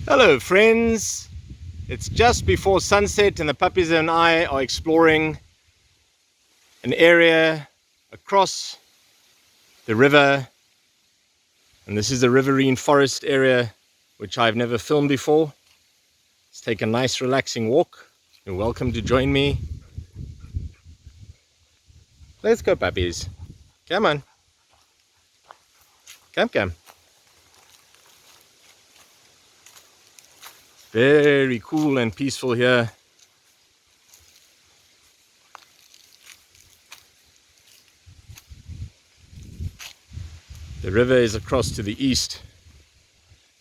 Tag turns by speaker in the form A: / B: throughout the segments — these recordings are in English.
A: Hello friends, it's just before sunset and the puppies and I are exploring an area across the river, and this is the Riverine Forest area which I've never filmed before. Let's take a nice relaxing walk. You're welcome to join me. Let's go puppies, come on, come. Very cool and peaceful here. The river is across to the east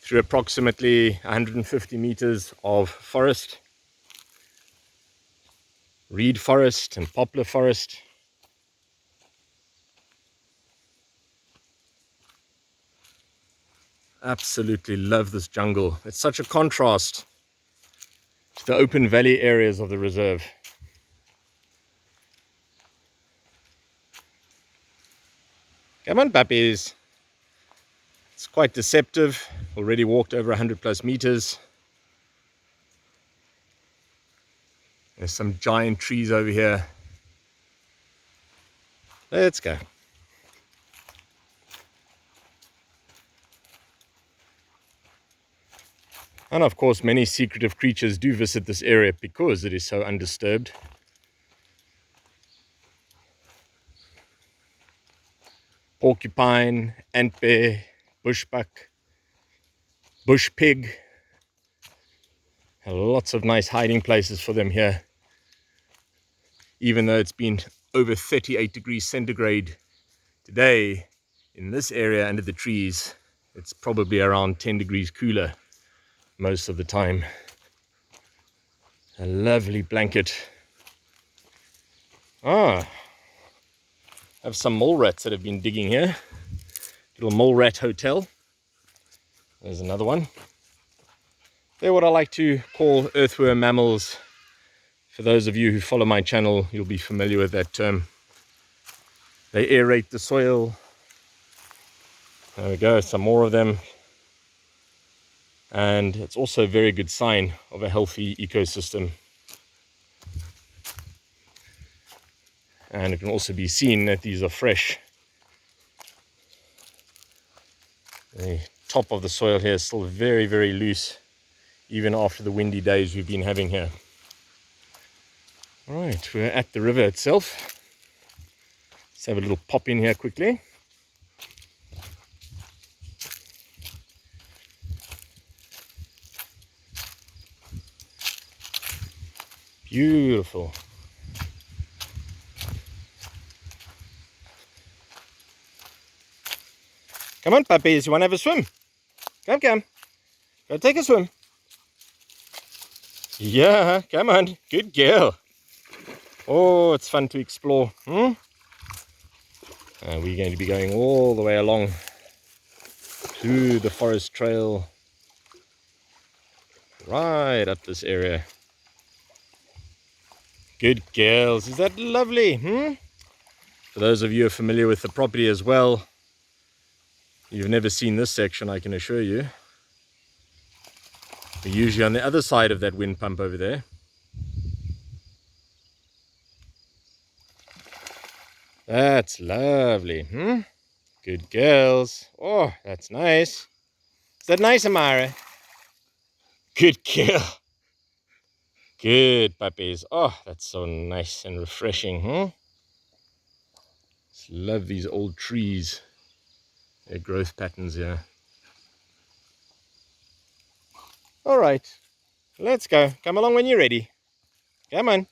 A: through approximately 150 meters of forest, reed forest and poplar forest. Absolutely love this jungle. It's such a contrast to the open valley areas of the reserve. Come on puppies. It's quite deceptive. Already walked over 100 plus meters. There's some giant trees over here. Let's go. And of course, many secretive creatures do visit this area because it is so undisturbed. Porcupine, ant bear, bushbuck, bush pig. Lots of nice hiding places for them here. Even though it's been over 38 degrees centigrade today, in this area under the trees, it's probably around 10 degrees cooler most of the time. A lovely blanket. I have some mole rats that have been digging here. Little mole rat hotel. There's another one. They're what I like to call earthworm mammals. For those of you who follow my channel, you'll be familiar with that term. They aerate the soil. There we go, some more of them. And it's also a very good sign of a healthy ecosystem. And it can also be seen that these are fresh. The top of the soil here is still very, very loose, even after the windy days we've been having here. All right, we're at the river itself. Let's have a little pop in here quickly. Beautiful. Come on, puppies, you want to have a swim? Come. Go take a swim. Yeah, come on. Good girl. Oh, it's fun to explore. We're going to be going all the way along through the forest trail right up this area. Good girls. Is that lovely? For those of you who are familiar with the property as well, you've never seen this section, I can assure you. We're usually on the other side of that wind pump over there. That's lovely. Good girls. Oh, that's nice. Is that nice, Amara? Good girl. Good puppies. Oh, that's so nice and refreshing. Just love these old trees. Their growth patterns here. All right, let's go. Come along when you're ready. Come on.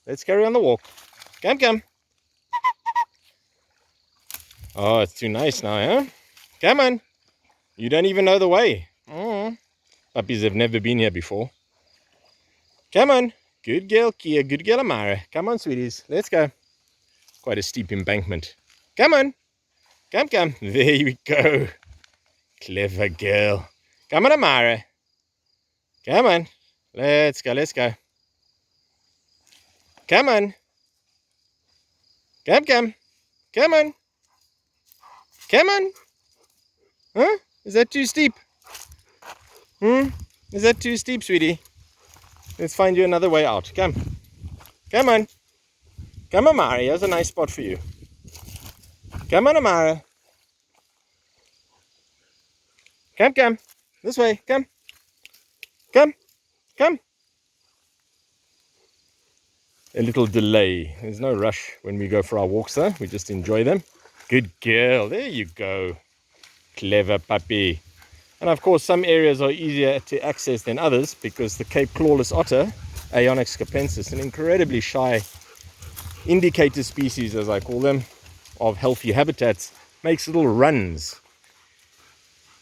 A: Let's carry on the walk. Come. Oh, it's too nice now, huh? Come on. You don't even know the way. Puppies have never been here before. Come on. Good girl, Kia. Good girl, Amara. Come on, sweeties. Let's go. Quite a steep embankment. Come on. Come. There we go. Clever girl. Come on, Amara. Come on. Let's go. Come on. Come on. Come on. Huh? Is that too steep? Is that too steep, sweetie? Let's find you another way out. Come. Come on. Come, Amara. Here's a nice spot for you. Come on, Amara. Come, come. This way. Come. Come. Come. A little delay. There's no rush when we go for our walks though. We just enjoy them. Good girl. There you go. Clever puppy. And of course some areas are easier to access than others because the Cape clawless otter, Aeonyx capensis, an incredibly shy indicator species as I call them, of healthy habitats, makes little runs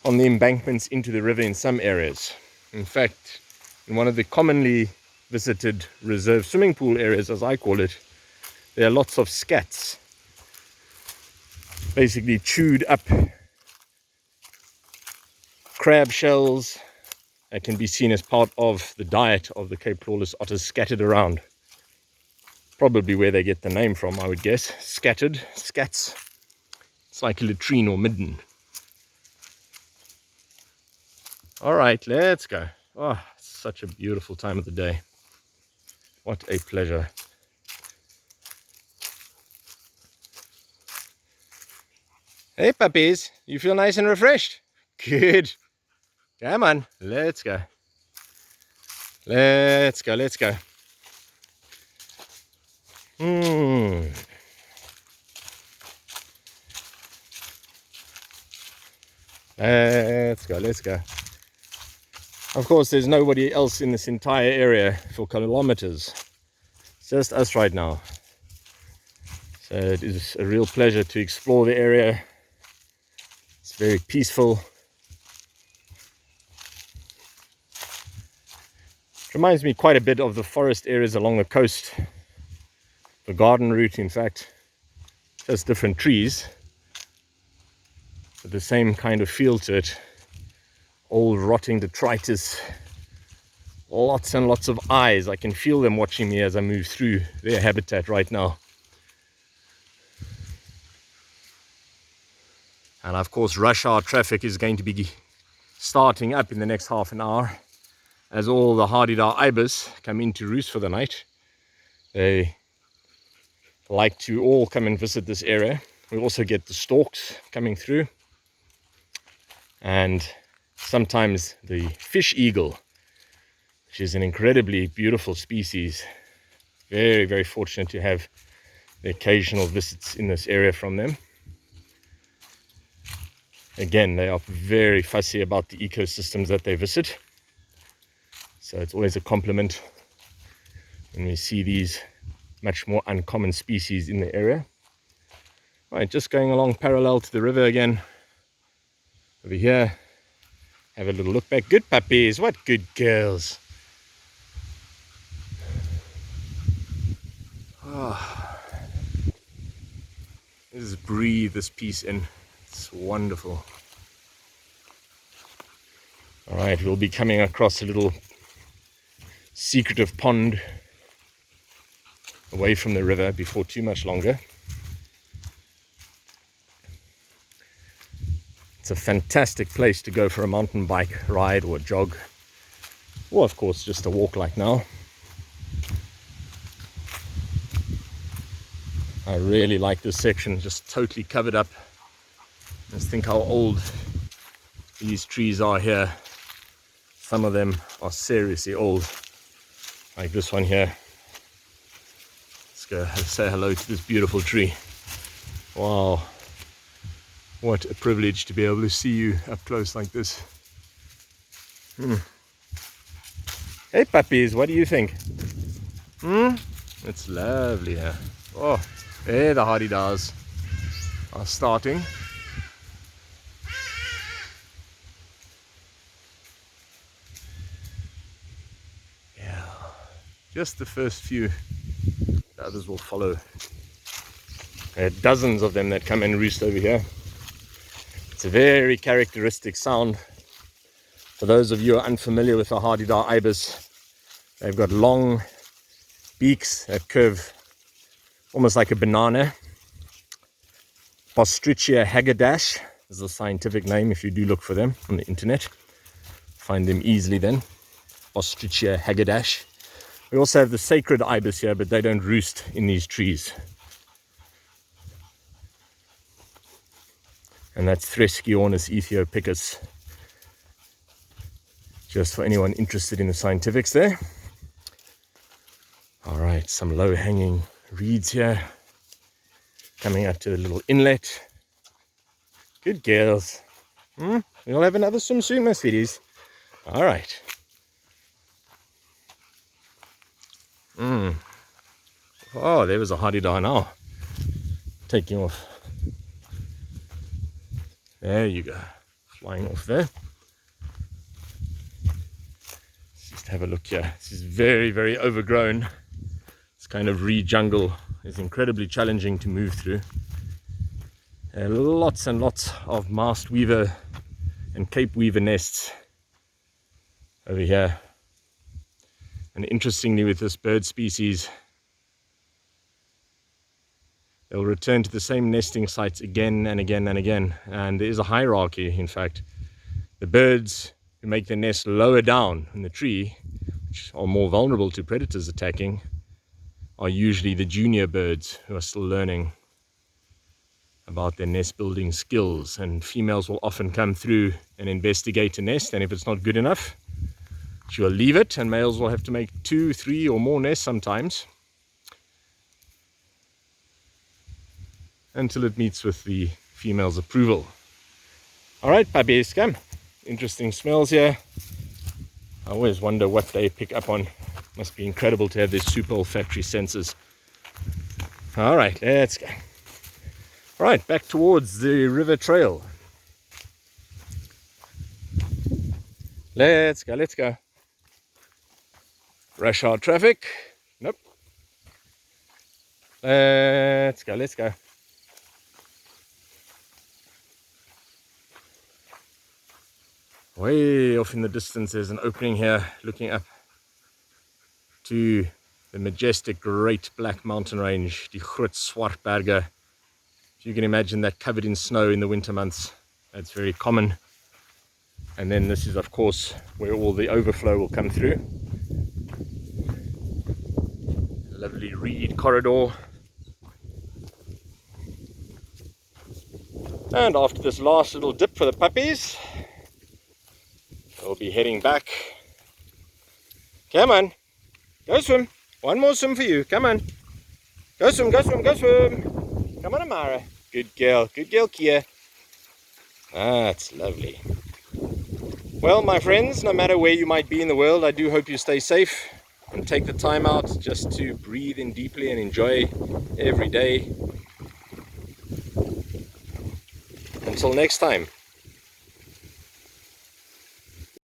A: on the embankments into the river in some areas. In fact, in one of the commonly visited reserve swimming pool areas, as I call it, there are lots of scats, basically chewed up crab shells that can be seen as part of the diet of the Cape clawless otters scattered around. Probably where they get the name from, I would guess. Scattered, scats. It's like a latrine or midden. All right, let's go. Oh, it's such a beautiful time of the day. What a pleasure. Hey puppies, you feel nice and refreshed? Good. Come on, let's go. Let's go, let's go. Let's go, let's go. Of course, there's nobody else in this entire area for kilometers. It's just us right now. So it is a real pleasure to explore the area. It's very peaceful. It reminds me quite a bit of the forest areas along the coast. The garden route, in fact, just different trees, but the same kind of feel to it. Old rotting detritus, lots and lots of eyes. I can feel them watching me as I move through their habitat right now. And of course rush hour traffic is going to be starting up in the next half an hour as all the hardy-dar ibis come in to roost for the night. They like to all come and visit this area. We also get the storks coming through, and sometimes the fish eagle, which is an incredibly beautiful species. Very, very fortunate to have the occasional visits in this area from them. Again, they are very fussy about the ecosystems that they visit. So it's always a compliment when we see these much more uncommon species in the area. Right, just going along parallel to the river again. Over here, have a little look back. Good puppies, what good girls. Oh, just breathe this piece in. It's wonderful. All right, we'll be coming across a little secretive pond away from the river before too much longer. It's a fantastic place to go for a mountain bike ride or a jog, or of course just a walk like now. I really like this section, just totally covered up. Just think how old these trees are here. Some of them are seriously old, like this one here. Let's go say hello to this beautiful tree. Wow, what a privilege to be able to see you up close like this. Hey puppies, what do you think? It's lovely here. Oh, there the hardy-dars are starting. Yeah, just the first few. The others will follow. There are dozens of them that come and roost over here. It's a very characteristic sound. For those of you who are unfamiliar with the hardy-dar ibis, they've got long beaks that curve almost like a banana. Bostrichia haggardash is the scientific name if you do look for them on the internet. Find them easily then. Ostrichia haggardash. We also have the sacred ibis here, but they don't roost in these trees. And that's Thresciornis ethiopicus. Just for anyone interested in the scientifics there. All right, some low-hanging reeds here. Coming up to the little inlet. Good girls. We'll have another swim soon, my sweeties. All right. Oh, there was a hardy-dar now. Taking off. There you go. Flying off there. Let's just have a look here. This is very, very overgrown. This kind of reed jungle is incredibly challenging to move through. Lots and lots of masked weaver and cape weaver nests over here. And interestingly, with this bird species, they'll return to the same nesting sites again and again and again. And there is a hierarchy, in fact. The birds who make their nest lower down in the tree, which are more vulnerable to predators attacking, are usually the junior birds who are still learning about their nest building skills. And females will often come through and investigate a nest, and if it's not good enough, she will leave it, and males will have to make 2, 3 or more nests sometimes until it meets with the female's approval. All right, puppies, come. Interesting smells here. I always wonder what they pick up on. Must be incredible to have these super olfactory senses. All right, let's go. All right, back towards the river trail. Let's go, let's go. Rush hour traffic. Nope. Let's go, let's go. Way off in the distance, there's an opening here looking up to the majestic Great Black Mountain Range, die Groot Swartberge. If you can imagine that covered in snow in the winter months, that's very common. And then this is, of course, where all the overflow will come through. Lovely reed corridor. And after this last little dip for the puppies, we'll be heading back. Come on, go swim. One more swim for you. Come on. Go swim, go swim, go swim. Come on, Amara. Good girl, Kia. That's lovely. Well, my friends, no matter where you might be in the world, I do hope you stay safe and take the time out just to breathe in deeply and enjoy every day. Until next time.